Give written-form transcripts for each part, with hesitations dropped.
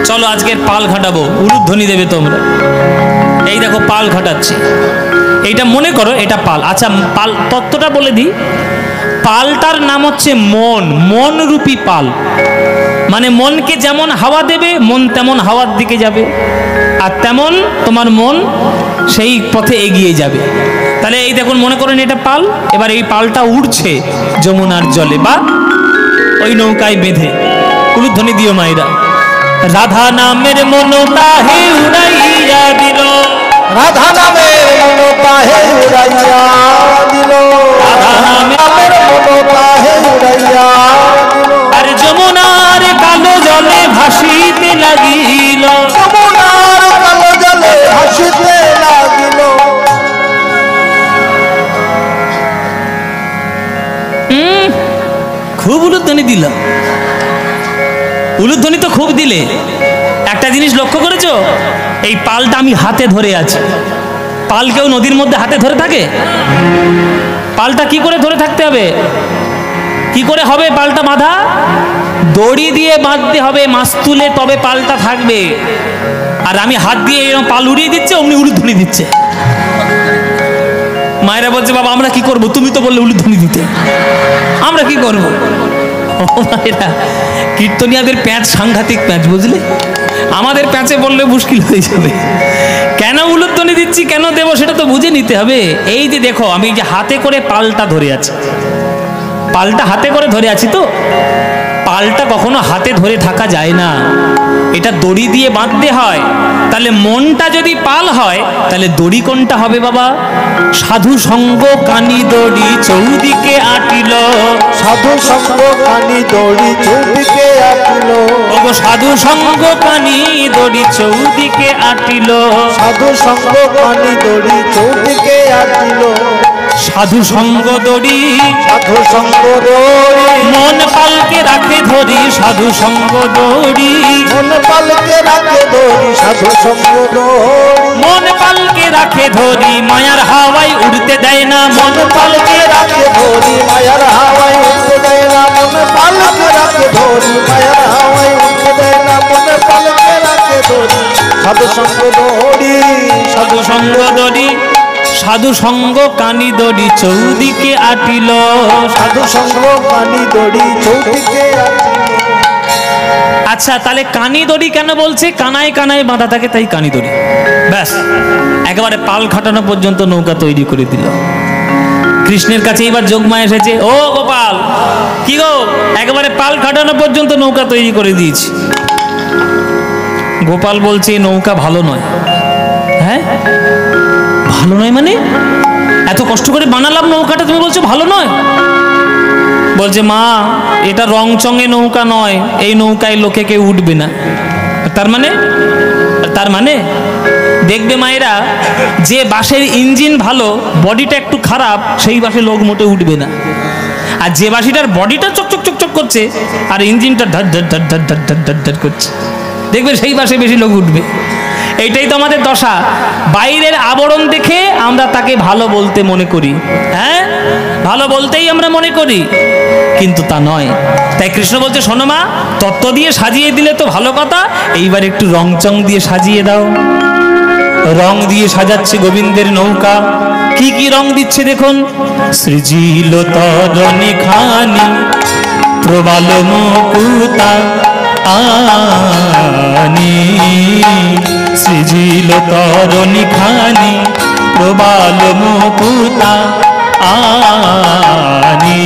চলো আজকের পাল খাটাবো, উলুধ্বনি দেবে তোমরা। এই দেখো পাল খাটাচ্ছি, এইটা মনে করো এটা পাল। আচ্ছা পাল তত্ত্বটা বলে দিই, পালটার নাম হচ্ছে মন, মনরূপী পাল। মানে মনকে যেমন হাওয়া দেবে মন তেমন হাওয়ার দিকে যাবে, আর তেমন তোমার মন সেই পথে এগিয়ে যাবে। তাহলে এই দেখুন মনে করেন এটা পাল, এবার এই পালটা উড়ছে যমুনার জলে বা ওই নৌকায় বেঁধে। উলুধ্বনি দিও মায়েরা। রাধা নামের মনোতাহে উড়াইয়া দিল, রাধা নামের মনোতাহে উড়াইয়া দিল, রাধা নামের মনোতাহে উড়াইয়া দিল, আর যমুনার কালো জলে ভাসিতে লাগিল, যমুনার কালো জলে ভাসিতে লাগিল। খুব উলুধ্বনি দিল, উলুধ্বনি তো খুব দিলে। একটা জিনিস লক্ষ্য করেছো, এই পালটা আমি হাতে ধরে আছি। পাল কেউ নদীর মধ্যে হাতে ধরে থাকে? পালটা কি করে ধরে থাকতে হবে? কি করে হবে পালটা বাঁধা? দড়ি দিয়ে বাঁধতে হবে, মাছ তুলে, তবে পালটা থাকবে। আর আমি হাত দিয়ে এরকম পাল উড়িয়ে দিচ্ছে, অমনি উলুধ্বনি দিচ্ছে। মায়েরা বলছে বাবা আমরা কি করব, তুমি তো বললে উলুধ্বনি দিতে, আমরা কি করব? ও মায়েরা, কীর্তনিয়াদের প্যাঁচ সাংঘাতিক প্যাঁচ, বুঝলে? আমাদের প্যাঁচে বললে মুশকিল হয়ে যাবে। কেন উলুধ্বনি দিচ্ছি, কেন দেবো, সেটা তো বুঝে নিতে হবে। এই যে দেখো আমি যে হাতে করে পালটা ধরে আছি, পালটা হাতে করে ধরে আছি, তো পালটা কখনো হাতে ধরে থাকা যায় না, এটা দড়ি দিয়ে বাঁধতে হয়। তাহলে মনটা যদি পাল হয় তাহলে দড়ি কোনটা হবে বাবা? সাধু সঙ্গ কানি দড়ি চৌদিকে আটিল, সাধু সঙ্গ কানি দড়ি চৌদিকে আটিল, ওগো সাধু সঙ্গ কানি দড়ি চৌদিকে আটিল, সাধু সঙ্গ কানি দড়ি চৌদিকে আটিল, সাধু সঙ্গ দড়ি, সাধু সঙ্গ দড়ি, মন পালকে রাখে ধরি, সাধু সঙ্গ দড়ি, মন পালকে রাখে ধরি, সাধু সঙ্গ দড়ি, মন পালকে রাখে ধরি, মায়ার হাওয়ায় উড়তে দেয় না, মন পালকে রাখে ধরি, মায়ার হাওয়ায় উঠতে দেয় না, মন পালকে রাখে ধরি, মায়ার হাওয়ায় উঠতে দেয় না, মন পালকে রাখে ধরি, সাধু সঙ্গ দড়ি, সাধু সঙ্গ দড়ি, সাধু সঙ্গ কানি দড়ি চৌদিকে আটিল, সাধু সঙ্গ কানি দড়ি চৌদিকে আটিল। আচ্ছা তাহলে কানি দড়ি কেন বলছে? কানায় কানায় বাঁধা থাকে, তাই কানি দড়ি। ব্যাস, একেবারে পাল খাটানো পর্যন্ত নৌকা তৈরি করে দিল। কৃষ্ণের কাছে এবার যোগমায়া এসেছে, ও গোপাল কি গো, একেবারে পাল খাটানো পর্যন্ত নৌকা তৈরি করে দিয়েছি। গোপাল বলছে নৌকা ভালো নয়। হ্যাঁ ভালো নয় মানে? এত কষ্ট করে বানালাম নৌকাটা, তুমি বলছো ভালো নয়? বলছে মা এটা রং চঙে নৌকা নয়, এই নৌকায় লোকে কেউ উঠবে না। তার মানে? তার মানে দেখবে মায়েরা, যে বাসের ইঞ্জিন ভালো, বডিটা একটু খারাপ, সেই বাসে লোক মোটে উঠবে না। আর যে বাসিটার বডিটা চকচক চকচক করছে আর ইঞ্জিনটা ধর ধর ধর ধর ধর ধর ধর ধর করছে, দেখবে সেই বাসে বেশি লোক উঠবে। এইটাই তো আমাদের দশা। বাইরের আবরণ দেখে আমরা তাকে ভালো বলতে মনে করি, হ্যাঁ ভালো বলতেই আমরা মনে করি, কিন্তু তা নয়। তাই কৃষ্ণ বলছে শোনো মা, তত্ত্ব দিয়ে সাজিয়ে দিলে তো ভালো কথা, এইবার একটু রং চং দিয়ে সাজিয়ে দাও। রং দিয়ে সাজাচ্ছে গোবিন্দের নৌকা। কি কি রং দিচ্ছে দেখুন, সৃজিল তরণী খানি প্রবাল মুকুতা আনি, সৃজিল তরণী খানি প্রবাল মুকুতা আনি,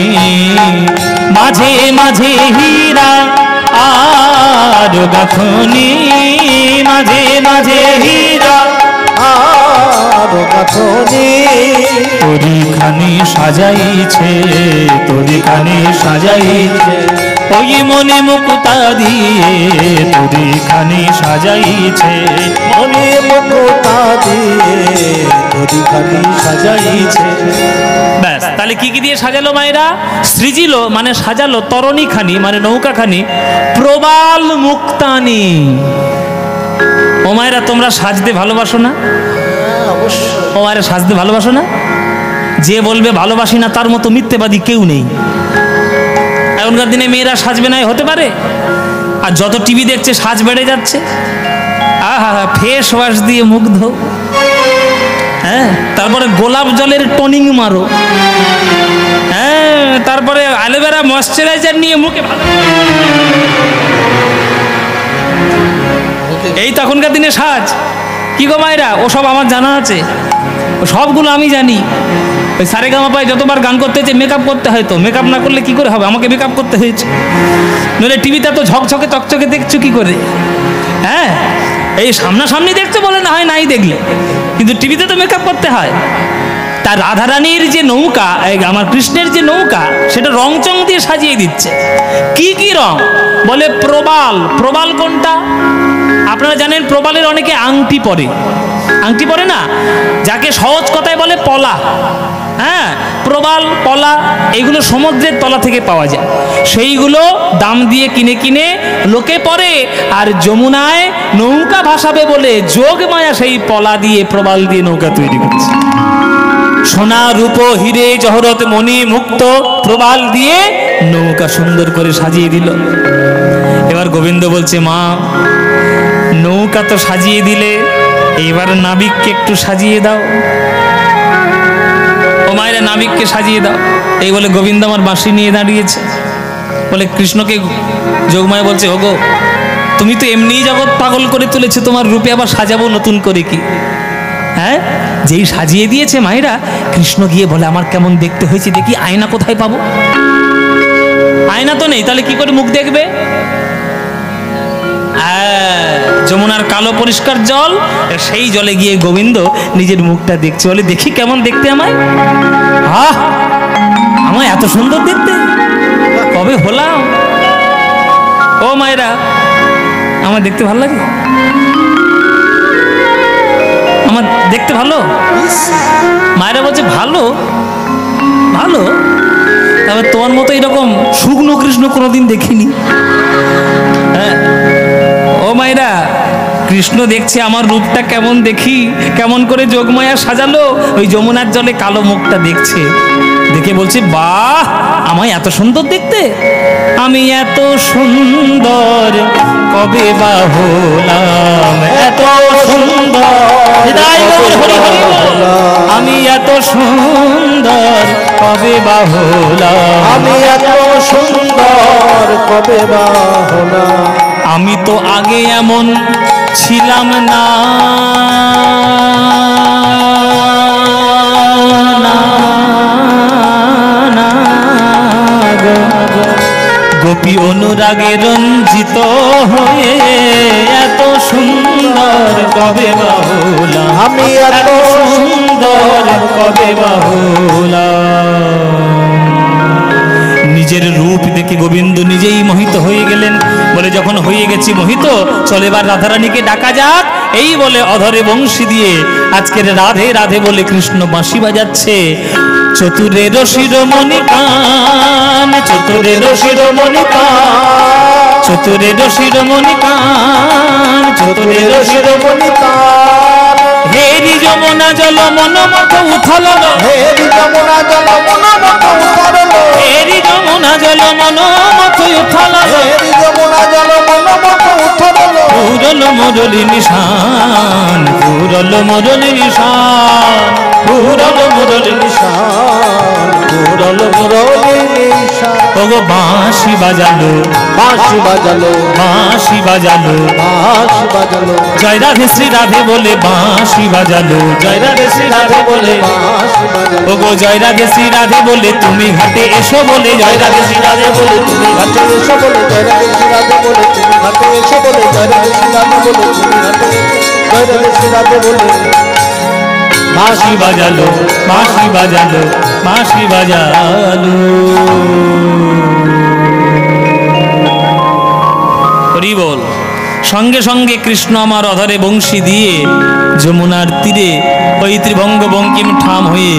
মাঝে মাঝে হীরা আর গাঁথনি, মাঝে মাঝে হীরা আর গাঁথনি, তোরি খানি সাজাইছে, তোরি খানি সাজাইছে, ওই মনে মুকুতা দিয়ে তোরি খানি সাজাইছে, মনে মুকুতা দিয়ে তোরি খানি সাজাইছে। ব্যাস, তাহলে কি কি দিয়ে সাজালো মায়েরা? সৃজিল মানে সাজালো, তরণী খানি মানে নৌকা খানি, প্রবাল মুক্তানি। ও মায়েরা তোমরা সাজতে ভালোবাসো না? ও মায়েরা সাজতে ভালোবাসো না? যে বলবে ভালোবাসি না তার মতো মিথ্যেবাদী কেউ নেই। এখনকার দিনে মেয়েরা সাজবে না হতে পারে? আর যত টিভি দেখছে সাজ বেড়ে যাচ্ছে। আহা, ফেস ওয়াশ দিয়ে মুখ ধো, হ্যাঁ, তারপরে গোলাপ জলের টনিং মারো, হ্যাঁ, তারপরে অ্যালোভেরা ময়শ্চারাইজার নিয়ে মুখে ভালো। এই তখনকার দিনে সাজ। কি গো মায়েরা, ওসব আমার জানা আছে, সবগুলো আমি জানি। ওই সারেগামাপায় যতবার গান করতে হয়েছে মেকআপ করতে হয়, তো মেকআপ না করলে কি করে হবে, আমাকে মেকআপ করতে হয়েছে। নইলে টিভিতে তো ঝকঝকে চকচকে দেখছো কি করে? হ্যাঁ, এই সামনাসামনি দেখছো বলে না হয় নাই দেখলে, কিন্তু টিভিতে তো মেকআপ করতে হয়। তার রাধারানীর যে নৌকা, আমার কৃষ্ণের যে নৌকা, সেটা রং চং দিয়ে সাজিয়ে দিচ্ছে। কি কি রং বলে? প্রবাল। প্রবাল কোনটা আপনারা জানেন? প্রবালের অনেকে আংটি পরে, আংটি পরে না, যাকে সহজ কথায় বলে পলা। হ্যাঁ, প্রবাল, পলা এইগুলো সমুদ্রের তলা থেকে পাওয়া যায়, সেইগুলো দাম দিয়ে কিনে কিনে লোকে পরে। আর যমুনায় নৌকা ভাসাবে বলে যোগ মায়া সেই পলা দিয়ে, প্রবাল দিয়ে নৌকা তৈরি করছে। সোনা রূপ হিরে জহরত মণি মুক্ত প্রবাল দিয়ে নৌকা সুন্দর করে সাজিয়ে দিল। এবার গোবিন্দ বলছে, মা নৌকা তো সাজিয়ে দিলে, এবার নাবিককে একটু সাজিয়ে দাও। ও মায়েরা, নাবিককে সাজিয়ে দাও। এই বলে গোবিন্দ আমার বাঁশি নিয়ে দাঁড়িয়েছে। বলে কৃষ্ণকে যোগমায়া বলছে, ওগো তুমি তো এমনিই জগৎ পাগল করে তুলেছো, তোমার রূপে আবার সাজাবো নতুন করে কি? হ্যাঁ, যেই সাজিয়ে দিয়েছে মায়েরা, কৃষ্ণ গিয়ে বলে আমার কেমন দেখতে হয়েছে দেখি, আয়না কোথায় পাবো? আয়না তো নেই, তাহলে কি করে মুখ দেখবে? যমুনার কালো পরিষ্কার জল, সেই জলে গিয়ে গোবিন্দ নিজের মুখটা দেখছে। বলে দেখি কেমন দেখতে আমায়। আহ, আমায় এত সুন্দর দেখতে কবে হলাম? ও মায়েরা, আমার দেখতে ভালো লাগে, আমার দেখতে ভালো। মায়েরা বলছে ভালো ভালো, তবে তোমার মতো এরকম শুকনো কৃষ্ণ কোনোদিন দেখিনি। হ্যাঁ, ও মায়েরা, কৃষ্ণ দেখছে আমার রূপটা কেমন দেখি, কেমন করে যোগমায়া সাজালো, ওই যমুনার জলে কালো মুখটা দেখছে। দেখে বলছে, বাহ, আমায় এত সুন্দর দেখতে, আমি এত সুন্দর কবে বা হলাম, এত সুন্দর, আমি এত সুন্দর কবে বা হলাম, আমি এত সুন্দর কবে বা হলাম। আমি তো আগে এমন ছিলাম না, গোপী অনুরাগে রঞ্জিত হয়ে এত সুন্দর কবে বা হলাম, আমি এত সুন্দর কবে বা হলাম। নিজের রূপ দেখে গোবিন্দ নিজেই মোহিত হয়ে গেলেন। বলে যখন হয়ে গেছি মোহিত, চলে এবার রাধারানীকে ডাকা যাক। এই বলে অধরে বংশী দিয়ে আজকের রাধে রাধে বলে কৃষ্ণ বাঁশি বাজাচ্ছে। চতুরের শিরোমণি কান, চতুরের শিরোমণি কান, চতুরের শিরোমণি কান, চতুরের শিরোমণি কান। হেরি যমুনা জল মন মত উথল, হেরি যমুনা জল মন মত উথল, হেরি যমুনা জল মন মত উথল, হেরি যমুনা জল মন মত উথল। পুরল মুরলি নিশান, পুরল মুরলি নিশান, পুরল মুরলি নিশান, পুরল মুরলি নিশান। ওগো বাঁশি বাজালো, বাঁশি বাজালো, বাঁশি বাজালো, বাঁশি বাজালো, জয় রাধে শ্রী রাধে বলে বাঁশি বাজালো, জয় রাধে শ্রী রাধে বলে, বাঁশি বাজালো। ওগো জয় রাধে শ্রী রাধে বলে তুমি ঘাটে এসো বলে, জয় রাধে শ্রী রাধে বলে তুমি ঘাটে এসো বলে, জয় রাধে শ্রী রাধে বলে তুমি ঘাটে এসো বলে, জয় রাধে শ্রী রাধে বলে তুমি ঘাটে, জয় রাধে শ্রী রাধে বলে বাঁশি বাজালো, বাঁশি বাজালো, বাঁশি বাজালো। হরি বল। সঙ্গে সঙ্গে কৃষ্ণ আমার অধরে বংশী দিয়ে যমুনার তীরে ওই ত্রিভঙ্গ বঙ্কিম ঠাম হয়ে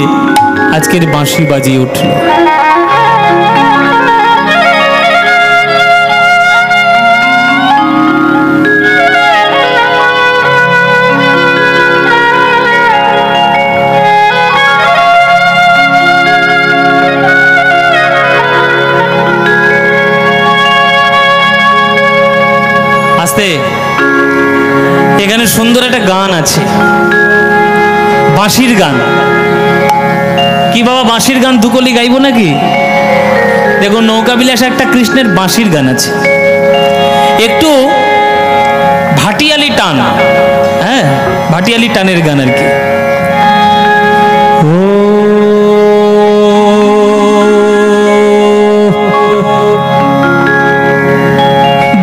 আজকের বাঁশি বাজিয়ে উঠল। এখানে সুন্দর একটা গান আছে, বাঁশির গান। কি বাবা, বাঁশির গান দুকলি গাইবো নাকি? দেখুন, নৌকা বিলাসে একটা কৃষ্ণের বাঁশির গান আছে, একটু ভাটিয়ালি টান, হ্যাঁ ভাটিয়ালি টানের গান আর কি।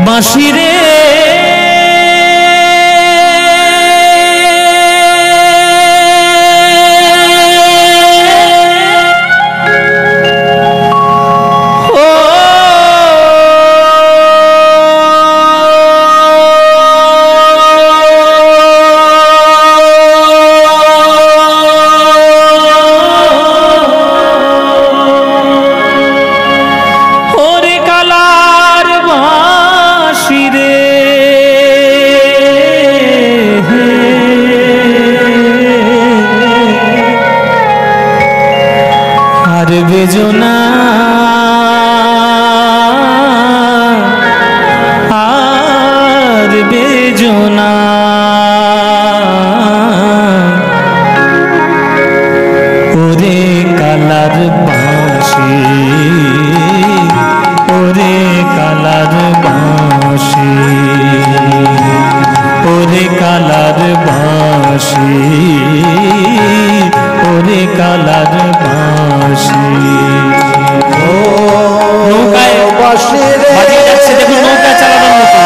বাঁশিরে বেজনা আর বেজনা, ওরে কালার বাঁশি, ওরে কালার বাঁশি, ওরে কালার বাঁশি, ওরে কালার বাঁশি। ও নৌকায় বাজিয়ে যাচ্ছে, দেখুন নৌকা চালানোর মতো।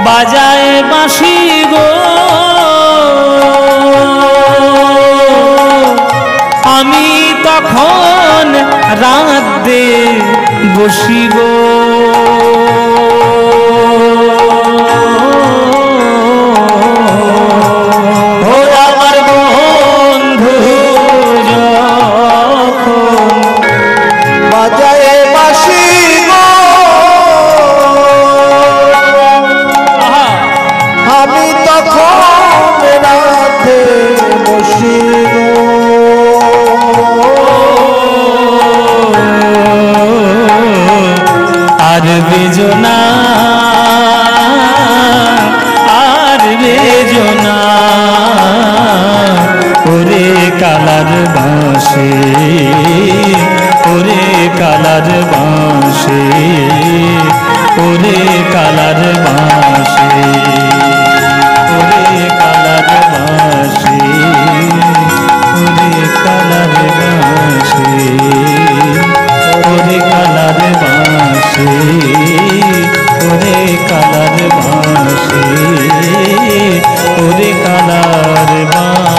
বাজায় বাঁশি গো, আমি তখন রাঁধতে বসি গো। ও আমার বন্ধু যখন বাজায় বাঁশি গো, আমি তখন রাতে বসি গো। আর বেজনা আর বেজনা, ওরে কালার বাঁশি, ওরে কালার বাঁশি, ওরে কালার বাঁশি, ওরে কালার বাঁশি, ওরে কালার বাঁশি, ওরে কালার বাঁশি, ওরে কালার বাঁশি, ওরে কালার বাঁশি।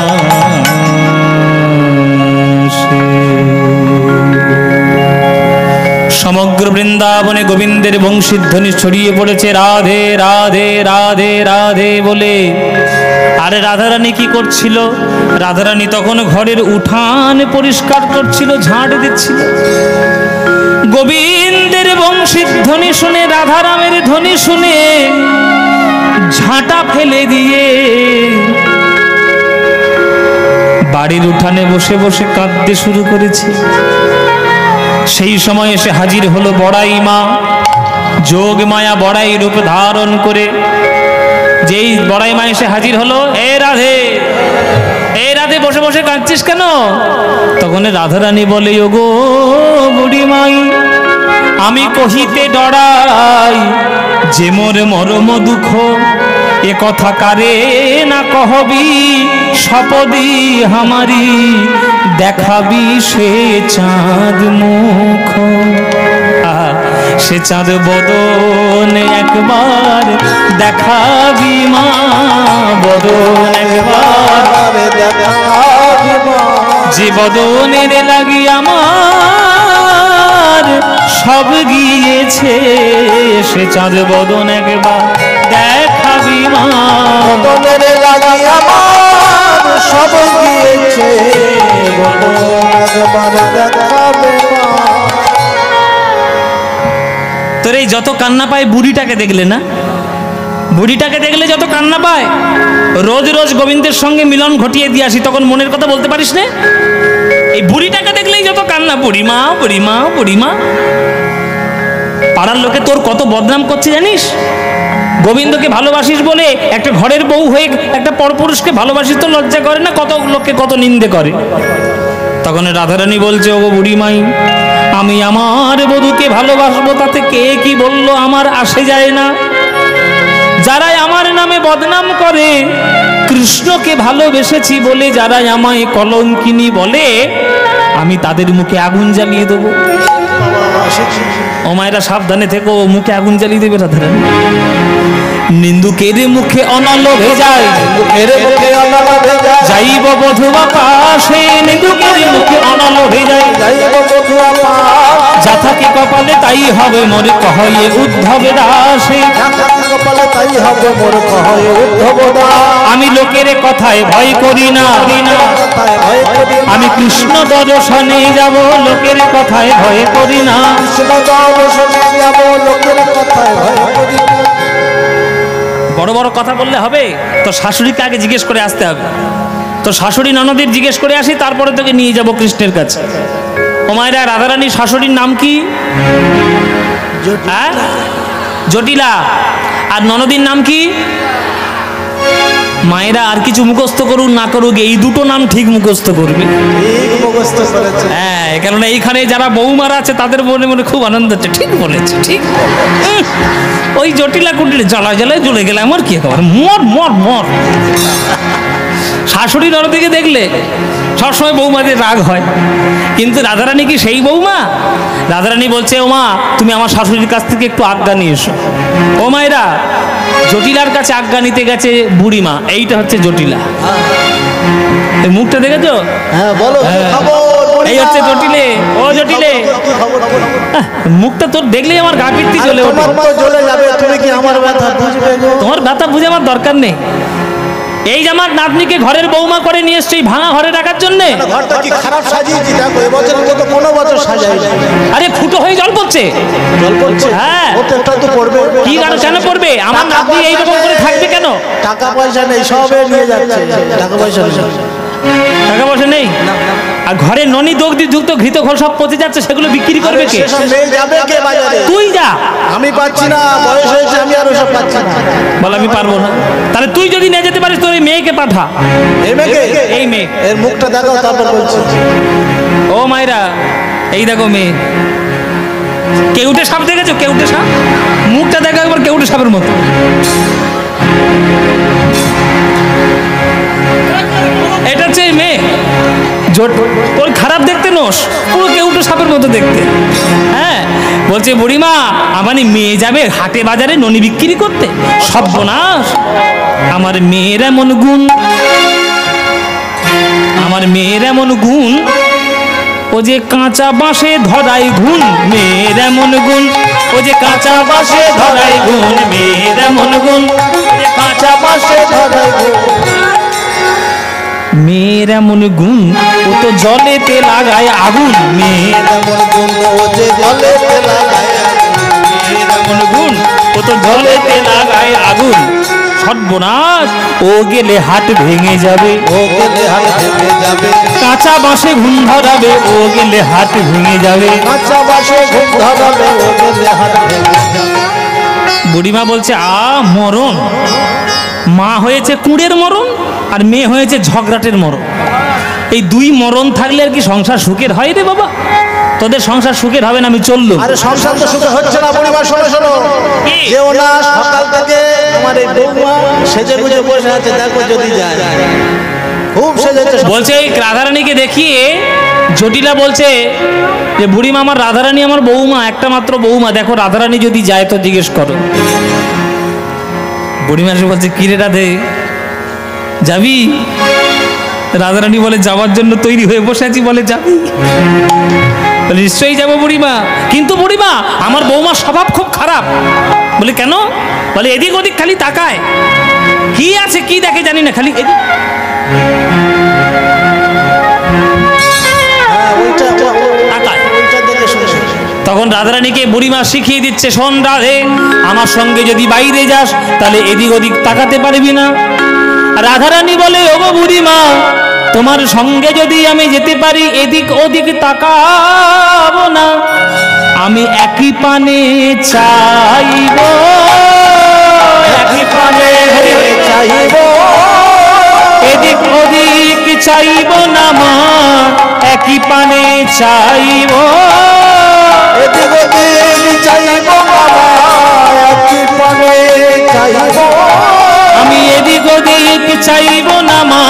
সমগ্র বৃন্দাবনে গোবিন্দের বংশীধ্বনি ছড়িয়ে পড়েছে, রাধে রাধে রাধে রাধে বলে। আরে রাধারানী কি করছিল? রাধারানী তখন ঘরের উঠান পরিষ্কার করছিল, ঝাঁট দিচ্ছিল। গোবিন্দের বংশীধ্বনি শুনে, রাধারামের ধ্বনি শুনে ঝাঁটা ফেলে দিয়ে বাড়ির উঠানে বসে বসে কাঁদতে শুরু করেছে। সেই সময় এসে হাজির হলো বড়াই মা, যোগ মায়া বড়াই রূপ ধারণ করে। যেই বড়াই মা এসে হাজির হলো, এ রাধে, এ রাধে বসে বসে কাঁদছিস কেন? তখন রাধারানী বলে, ওগো বুড়ি মাই, আমি কহিতে ডরাই যে মোর মরম দুঃখ, এ কথা কারে না কহবি, সপদি হামারি দেখাবি সে চাঁদ মুখ। সে চাঁদ বদনে একবার দেখাবি মা, বদন একবার দেখাবি মা। যে বদনের লাগি আমার সব গিয়েছে, সে চাঁদ বদন একবার দেখাবি মা, বদনের লাগি আমার সব গিয়েছে, বদন একবার দেখাবে মা। তোর এই যত কান্না পায় বুড়িটাকে দেখলে না, বুড়িটাকে দেখলে যত কান্না পায়, রোজ রোজ গোবিন্দের সঙ্গে মিলন ঘটিয়ে দিয়ে আসি, তখন মনের কথা বলতে পারিস না? এই বুড়িটাকে দেখলেই যত কান্না, বুড়িমা বুড়িমা বুড়িমা। পাড়ার লোকে তোর কত বদনাম করছে জানিস? গোবিন্দকে ভালোবাসিস বলে একটা ঘরের বউ হয়ে একটা পরপুরুষকে ভালোবাসিস তো লজ্জা করে না? কত লোককে কত নিন্দে করে। তখন রাধারানী বলছে, ও বুড়িমাই, আমি আমার বধূকে ভালোবাসবো, তাতে কে কি বললো আমার আসে যায় না। যারা আমার নামে বদনাম করে, কৃষ্ণকে ভালোবেসেছি বলে যারা আমায় কলঙ্কিনী বলে, আমি তাদের মুখে আগুন জ্বালিয়ে দেবো। ও মায়েরা সাবধানে থেকো, মুখে আগুন জ্বালিয়ে দেবে রাধারানী। নিন্দুকের মুখে অনল ভেজায়, যাইব বধুয়া পাশে, নিন্দুকের মুখে অনল ভেজায়, যা থাকে কপালে তাই হবে মোর কহয়ে উদ্ধব দাসে, আমি লোকের কথায় ভয় করি না, আমি কৃষ্ণ দর্শনে যাব, লোকের কথায় ভয় করি না। বড় বড় কথা বললে হবে? তো শাশুড়িকে আগে জিজ্ঞেস করে আসতে হবে। তো শাশুড়ি ননদের জিজ্ঞেস করে আসি, তারপরে তোকে নিয়ে যাব কৃষ্ণের কাছে। ও মায়েরা, রাধারানীর শাশুড়ির নাম কি? হ্যাঁ, জটিলা। আর ননদীর নাম কি? মায়েরা আর কিছু মুখস্থ করুক না করুক, এই দুটো নাম ঠিক মুখস্থ করবে। হ্যাঁ, কেননা এইখানে যারা বৌমারা আছে তাদের মনে মনে খুব আনন্দ হচ্ছে। ঠিক বলেছে, ঠিক। ওই জটিলা কুটিলে জ্বালায় জ্বালায় জ্বলে গেলে আমার কি খবর, মর মর মর। শাশুড়ি ননদীকে দেখলে সবসময় বৌমাদের রাগ হয়, কিন্তু রাধারানী কি সেই বৌমা? রাধারানী বলছে, ও মা, তুমি আমার শাশুড়ির কাছ থেকে একটু আজ্ঞা নিয়ে এসো। ও মায়েরা, জটিলার কাছে আজ্ঞা নিতে গেছে বুড়িমা। এইটা হচ্ছে জটিলা। এই মুখটা দেখেছো? হ্যাঁ, বলো কি খবর? এই হচ্ছে জটিলে। ও জটিলে, মুখটা তোর দেখলেই আমার গা পিত্তি চলে ওঠে। জ্বলে যাবে, তুমি কি আমার ব্যথা বুঝবে গো? তোমার ব্যথা বুঝে আমার দরকার নেই। এই যে আমার নাতনিকে ঘরের বৌমা করে নিয়ে এসছো এই ভাঙা ঘরে রাখার জন্য। ঘরটা কি খারাপ সাজিয়েছি দেখো, এবছর তো কোনো বছর সাজাই না। আরে ফুটো হয়ে জল পড়ছে। জল পড়ছে? হ্যাঁ। ও তো একটা তো পড়বে। কি কারণ, কেন পড়বে? আমার নাতনি এইরকম করে থাকবে কেন? টাকা পয়সা নেই, সবে নিয়ে যাচ্ছে। টাকা পয়সা নেই। টাকা পয়সা নেই? আর ঘরে ননি দগ্ধি যুক্ত ঘৃত ঘোল সব পচে যাচ্ছে, সেগুলো বিক্রি করবে কে? সেসব মেয়ে যাবে কে বাজারে? তুই যা। আমি পাচ্ছি না, বয়স হয়েছে, আমি আর ওসব পাচ্ছি না। বল আমি পারবো না। তাহলে তুই যদি নিয়ে যেতে পারিস তোর এই মেয়েকে পাঠা। এই মেয়েকে? এই মেয়ে। এর মুখটা দেখাও, তারপর বলছি। ও মায়েরা, এই দেখো মেয়ে। কেউটে সাপ দেখেছো? কেউটে সাপ মুখটা দেখো একবার, কেউটে সাপের মতো। এটা হচ্ছে এই মেয়ে। তোর খারাপ দেখতে নোস, পুরো কেউটে সাপের মতো দেখতে। হ্যাঁ, বলছে বুড়িমা, আমার মেয়ে যাবে হাটে বাজারে ননি বিক্রি করতে। সর্বনাশ, আমার মেয়ের এমন গুণ, আমার মেয়ের এমন গুণ, ও যে কাঁচা বাঁশে ধরাই ঘুন। মেয়ের এমন গুণ, ও যে কাঁচা বাঁশে ধরাই ঘুন। মেয়ের এমন গুণ, কাঁচা বাঁশে ধরাই ঘুন। মেয়ের এমন গুণ, ও তো জলেতে লাগায় আগুন। মেয়ের এমন গুণ, ও যে জলেতে লাগায় আগুন। মেয়ের এমন গুণ, ও তো জলেতে লাগায় আগুন। সর্বনাশ, ও গেলে হাট ভেঙে যাবে। ও গেলে হাট ভেঙে যাবে। কাঁচা বাঁশে ঘুম ধরাবে, ও গেলে হাট ভেঙে যাবে। কাঁচা বাঁশে ঘুম ধরাবে, ও গেলে হাট ভেঙে যাবে। বুড়িমা বলছে, মরণ। মা হয়েছে কুঁড়ের মরণ, আর মেয়ে হয়েছে ঝগড়াটের মরণ। এই দুই মরণ থাকলে আর কি সংসার সুখের হয় রে বাবা? তোদের সংসার সুখের হবে না, আমি চললো। আরে সংসার তো সুখে হচ্ছে না বুড়িমা। শোনো শোনো, যে ওনা সকাল থেকে আমার এই বৌমা সেজে গুজে বসে আছে, দেখো যদি যায়। খুব সেজেছে। বলছে এই রাধারানীকে দেখিয়ে জটিলা বলছে যে বুড়িমা আমার রাধারানী আমার বৌমা, একটা মাত্র বৌমা, দেখো রাধারানী যদি যায় তো জিজ্ঞেস করো। বুড়িমা এসে বলছে কি রে রাধে যাবি? রাধারানী বলে যাওয়ার জন্য তৈরি হয়ে বসে আছি। বলে যাবি? বলে নিশ্চয়ই যাবো বুড়িমা, কিন্তু বুড়িমা আমার বৌমার স্বভাব খুব খারাপ। বলে কেন? বলে এদিক ওদিক খালি তাকায়, কি আছে কি দেখে জানি না, খালি এদিক। তখন রাধারানীকে বুড়িমা শিখিয়ে দিচ্ছে, শোন রাধে, আমার সঙ্গে যদি বাইরে যাস তাহলে এদিক ওদিক তাকাতে পারবি না। রাধারানী বলে ওগো বুড়িমা, তোমার সঙ্গে যদি আমি যেতে পারি এদিক ওদিক তাকাবো না, আমি একই পানে চাইব, একই পানে চাইব, এদিক ওদিক চাইব না মা, একই পানে চাইব, এদিক ওদিক চাইব বাবা, একই পানে চাইব, আমি এদিক ওদিক চাইব না মা,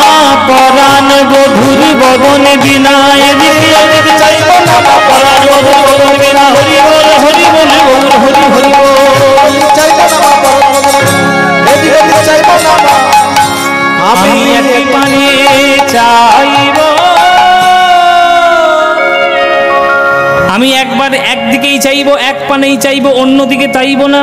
পরাণ বধুর বদন বিনা, এদিক ওদিক চাইব না মা, পরাণ বধুর বদন বিনা, হরি বল হরি বল হরি হরি বল, চাইব না মা, এদিক ওদিক চাইব না মা, আমি একই পানে চাইব, আমি একবার একদিকেই চাইব, এক পানেই চাইব, অন্যদিকে চাইব না।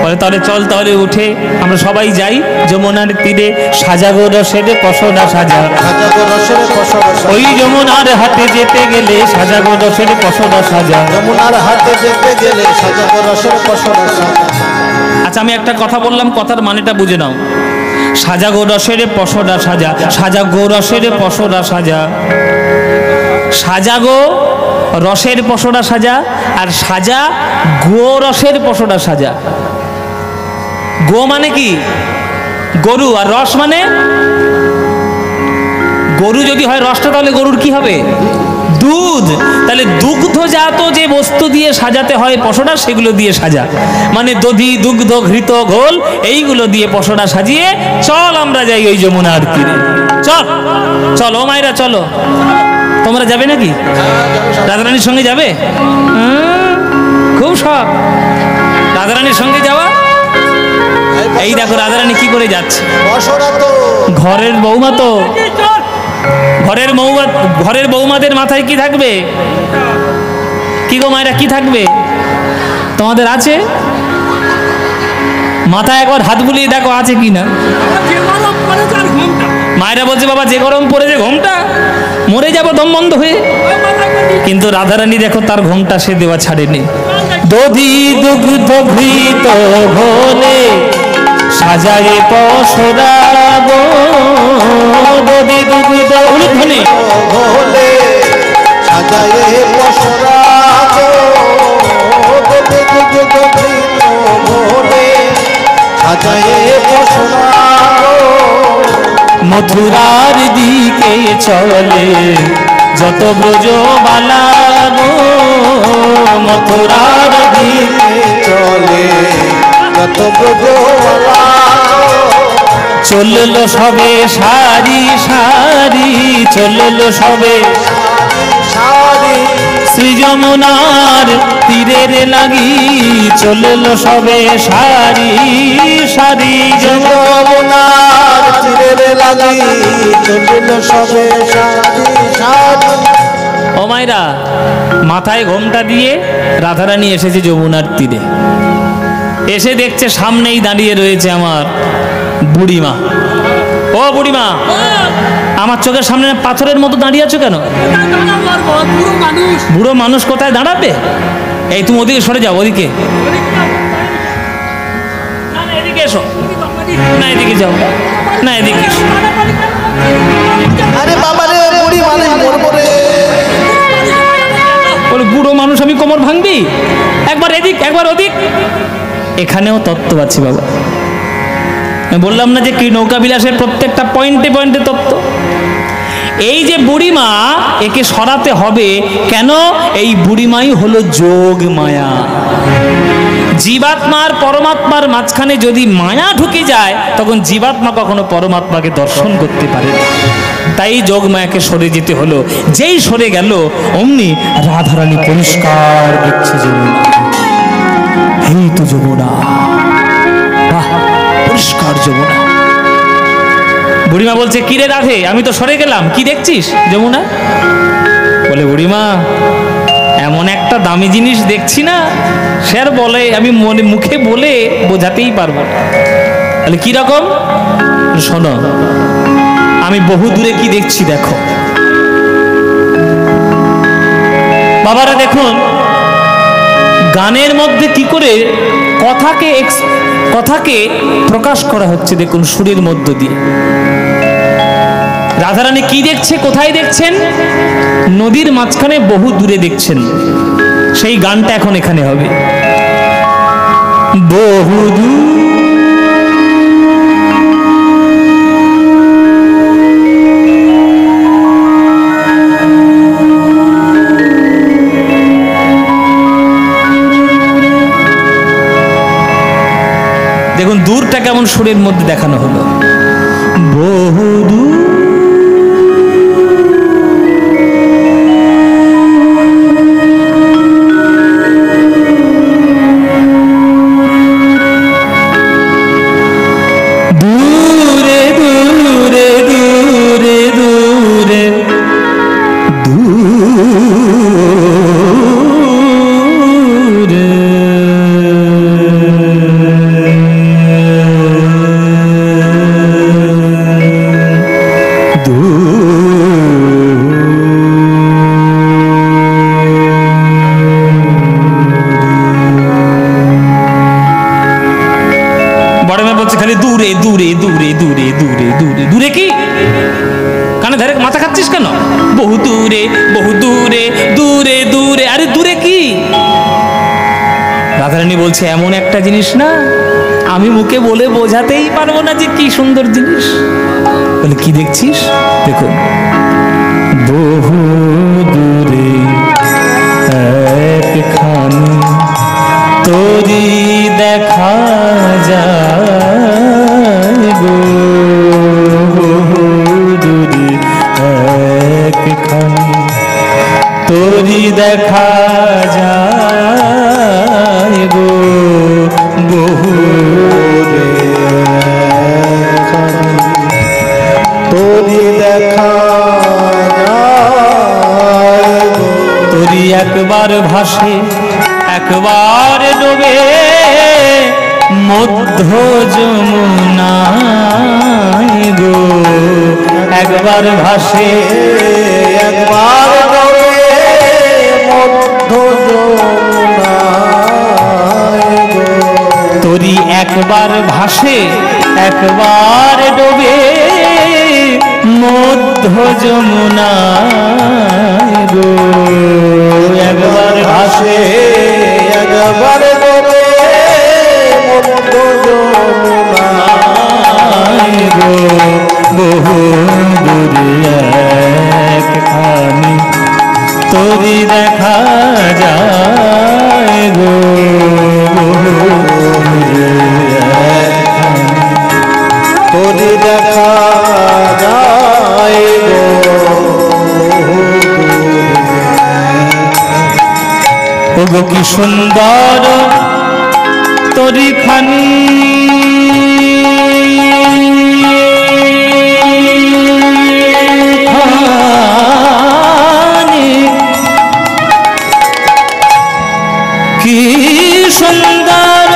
বলে তাহলে চল, তাহলে উঠে আমরা সবাই যাই যমুনার তীরে, সাজাগো রসের পসরা সাজা, সাজাগো রসের পসরা সাজা, ওই যমুনার হাতে যেতে গেলে সাজাগো রসের পসরা সাজা, যমুনার হাতে যেতে গেলে সাজাগো রসের পসরা সাজা। আচ্ছা আমি একটা কথা বললাম, কথার মানেটা বুঝে নাও। সাজাগো রসের পসরা সাজা, সাজাগো রসের পসরা সাজা, সাজাগো রসের পসরা সাজা, আর সাজা গো রসের পসরা সাজা। গো মানে কি? গরু, আর রস মানে গরু যদি হয় রসটা, তাহলে গরুর কি হবে? দুধ। তাহলে দুগ্ধজাত যে বস্তু দিয়ে সাজাতে হয় পসরা, সেগুলো দিয়ে সাজা, মানে দধি দুগ্ধ ঘৃত ঘোল এইগুলো দিয়ে পসরা সাজিয়ে চল আমরা যাই ওই যমুনার তীরে। চল চলো মায়েরা, চলো। তোমরা যাবে নাকি? রাধারানীর সঙ্গে যাবে? খুব শখ রাধারানীর সঙ্গে যাওয়া। এই দেখো রাধারানী কি করে যাচ্ছে, ঘরের বৌমা তো, ঘরের বৌমাদের মাথায় কি থাকবে? কি গো মায়েরা, কি থাকবে তোমাদের? আছে মাথায় একবার হাত বুলিয়ে দেখো আছে কি না। মায়েরা বলছে বাবা যে গরম পড়েছে ঘোমটা, মরে যাবো দম বন্ধ হয়ে। কিন্তু রাধারানী দেখো তার ঘোমটা সে দেওয়া ছাড়েনি। দধি দুগ্ধ ঘৃত ঘোলে সাজায়ে পসরা গো, দধি দুগ্ধ উলুধ্বনি ঘোলে সাজায়ে পসরা গো, দধি দুগ্ধ ঘৃত ঘোলে সাজায়ে পসরা গো, মথুরার দিকে চলে যত ব্রজবালা গো, মথুরার দিকে চলে যত ব্রজবালা, চললো সবে সারি সারি, চললো সবে সারি শ্রী যমুনার তীরের লাগি, চললো সবে সারি সারি, যমুনার তীরে লাগি, চলিল সবে সারি সারি। ও মায়েরা, মাথায় ঘোমটা দিয়ে রাধারানী এসেছে যমুনার তীরে, এসে দেখছে সামনেই দাঁড়িয়ে রয়েছে আমার বুড়িমা। ও বুড়িমা, আমার চোখের সামনে পাথরের মতো দাঁড়িয়ে আছো কেন? বুড়ো মানুষ কোথায় দাঁড়াবে? এই তুমি ওদিকে সরে যাও, ওদিকে এদিকে এসো, না এদিকে যাও, না এদিকে এসো। আরে বাবা রে, বুড়ি মানে মরবো রে। বলে বুড়ো মানুষ আমি কোমর ভাঙবি? একবার এদিক একবার ওদিক। এখানেও তত্ত্ব আছে বাবা। আমি বললাম না যে কি নৌকা বিলাসের প্রত্যেকটা পয়েন্টে পয়েন্টে তত্ত্ব। এই যে বুড়িমা, একে সরাতে হবে কেন? এই বুড়িমাই হলো যোগ মায়া। জীবাত্মার পরমাত্মার মাঝখানে যদি মায়া ঢুকে যায় তখন জীবাত্মা কখনো পরমাত্মাকে দর্শন করতে পারে না। তাই যোগমায়াকে সরে যেতে হলো। যেই সরে গেল অমনি রাধারানী পরিষ্কার দেখছে যমুনা। এই তো যমুনা, বাহ, পরিষ্কার যমুনা। বুড়িমা বলছে, কিরে রাধে, আমি তো সরে গেলাম, কি দেখছিস যমুনা? বলে, বুড়িমা এমন একটা দামি জিনিস দেখছি না, সে আর বলে আমি মুখে বলে বোঝাতেই পারবো না। তাহলে কি রকম? শোনো, আমি বহু দূরে কি দেখছি দেখো। বাবারা দেখুন, গানের মধ্যে কি করে কথাকে প্রকাশ করা হচ্ছে দেখুন সুরের মধ্য দিয়ে। রাধারানী কি দেখছে, কোথায় দেখছেন? নদীর মাঝখানে বহু দূরে দেখছেন। সেই গানটা এখন এখানে হবে। বহু দেখুন দূরটা কেমন সুরের মধ্যে দেখানো হলো। বহু দূর দূরে কি কানে ধরে মাথা খাচ্ছিস কেন? বহু দূরে, বহু দূরে, দূরে দূরে। আরে দূরে কি? রাধারানী বলছে, এমন একটা জিনিস না, আমি মুখে বলে বোঝাতেই পারবো না যে কি সুন্দর জিনিস। বলে, কি দেখছিস? দেখুন, বহু দূরে একখানি তোরি দেখা যায় গো, তোরি দেখা যায় গো, বহু তোরি দেখা যায় গো। তোরি একবার ভাসে, একবার ডোবে মধ্য যমুনায় গো, একবার ভাসে, একবার ডোবে মধ্য যমুনায় গো। তোরি একবার ভাসে, একবার ডোবে মধ্য যমুনায় গো, একবার ভাসে, একবার ডোবে মধ্য যমুনায় গো, বহু দূরে একখানি তোরি দেখা যায় গো, তোরি দেখা যায় গো। ওগো কি সুন্দর তোরি খানি, কি সুন্দর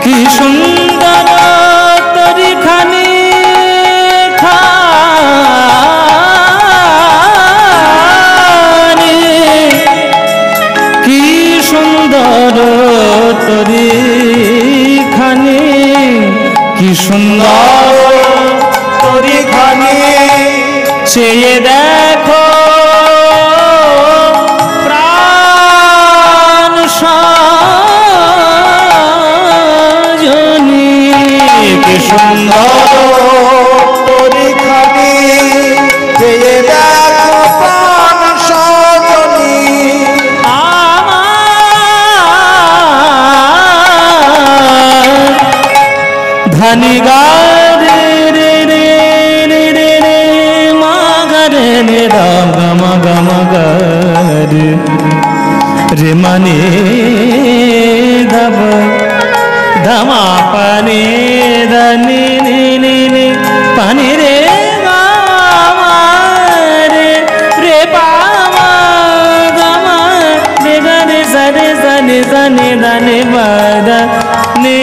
কি সুন্দর তোরি খানি কি সুন্দর তোরি খানি, কি সুন্দর তোরি খানি চেয়ে দেখো প্রাণ সজনী, কি সুন্দর তোরি খানি চেয়ে দেখো da gama gama ga re mani da ba da ma pa ni da ni ni ni ni pa ni re ga ma re re pa ma ga ma re ga re sa ni da ni ba da ni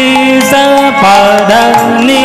sa pa da ni